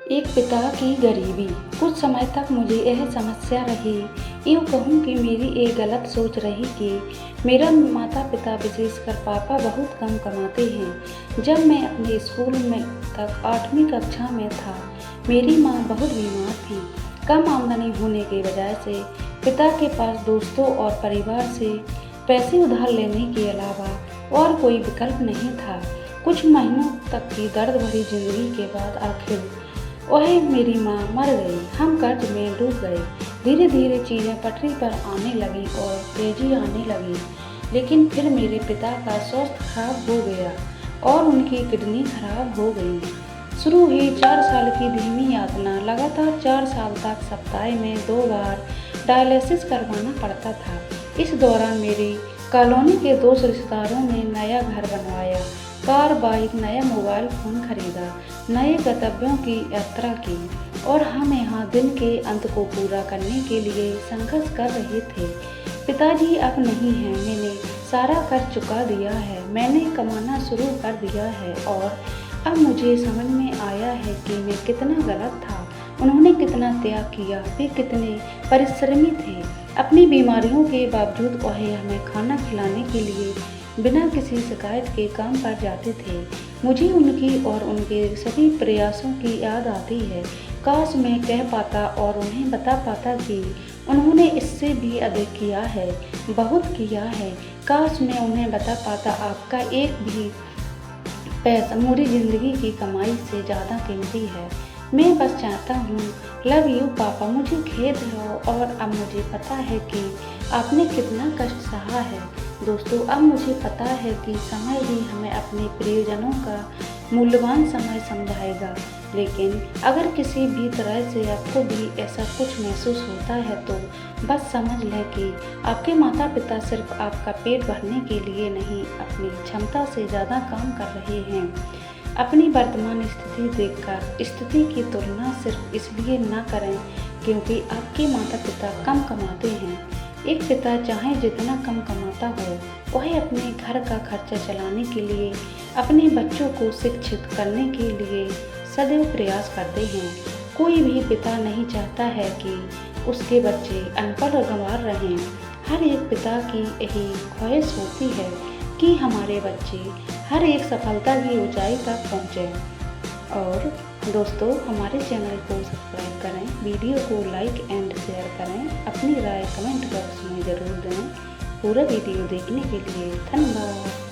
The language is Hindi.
एक पिता की गरीबी। कुछ समय तक मुझे यह समस्या रही, यूँ कहूँ कि मेरी एक गलत सोच रही कि मेरा माता-पिता विशेषकर पापा बहुत कम कमाते हैं। जब मैं अपने स्कूल में तक 8वीं कक्षा में था, मेरी माँ बहुत बीमार थी। कम आमदनी होने की वजह से पिता के पास दोस्तों और परिवार से पैसे उधार लेने के अलावा और कोई विकल्प नहीं था। कुछ महीनों तक की दर्द भरी जिंदगी के बाद आखिर वह मेरी माँ मर गई। हम कर्ज में डूब गए। धीरे धीरे चीज़ें पटरी पर आने लगी और तेजी आने लगी। लेकिन फिर मेरे पिता का स्वास्थ्य खराब हो गया और उनकी किडनी खराब हो गई। शुरू हुई 4 साल की धीमी यातना। लगातार 4 साल तक सप्ताह में 2 बार डायलिसिस करवाना पड़ता था। इस दौरान मेरी कॉलोनी के 2 रिश्तेदारों ने नया घर बनवाया, कार, बाइक, नया मोबाइल फ़ोन खरीदा, नए गंतव्यों की यात्रा की और हम यहाँ दिन के अंत को पूरा करने के लिए संघर्ष कर रहे थे। पिताजी अब नहीं हैं, मैंने सारा कर चुका दिया है, मैंने कमाना शुरू कर दिया है और अब मुझे समझ में आया है कि मैं कितना गलत था। उन्होंने कितना त्याग किया, वे कितने परिश्रमी थे। अपनी बीमारियों के बावजूद वह हमें खाना खिलाने के लिए बिना किसी शिकायत के काम पर जाते थे। मुझे उनकी और उनके सभी प्रयासों की याद आती है। काश मैं कह पाता और उन्हें बता पाता कि उन्होंने इससे भी अधिक किया है, बहुत किया है। काश मैं उन्हें बता पाता आपका एक भी पैसा मेरी ज़िंदगी की कमाई से ज़्यादा कीमती है। मैं बस चाहता हूँ, लव यू पापा। मुझे खेद है और अब मुझे पता है कि आपने कितना कष्ट सहा है। दोस्तों, अब मुझे पता है कि समय ही हमें अपने प्रियजनों का मूल्यवान समय समझाएगा। लेकिन अगर किसी भी तरह से आपको भी ऐसा कुछ महसूस होता है तो बस समझ लें कि आपके माता पिता सिर्फ आपका पेट भरने के लिए नहीं, अपनी क्षमता से ज़्यादा काम कर रहे हैं। अपनी वर्तमान स्थिति देखकर स्थिति की तुलना सिर्फ इसलिए न करें क्योंकि आपके माता पिता कम कमाते हैं। एक पिता चाहे जितना कम कमाता हो, वह अपने घर का खर्चा चलाने के लिए, अपने बच्चों को शिक्षित करने के लिए सदैव प्रयास करते हैं। कोई भी पिता नहीं चाहता है कि उसके बच्चे अनपढ़ और गंवार रहें। हर एक पिता की यही ख्वाहिश होती है कि हमारे बच्चे हर एक सफलता की ऊंचाई तक पहुँचें। और दोस्तों, हमारे चैनल को सब्सक्राइब करें, वीडियो को लाइक एंड शेयर करें, अपनी राय कमेंट बॉक्स में ज़रूर दें। पूरा वीडियो देखने के लिए धन्यवाद।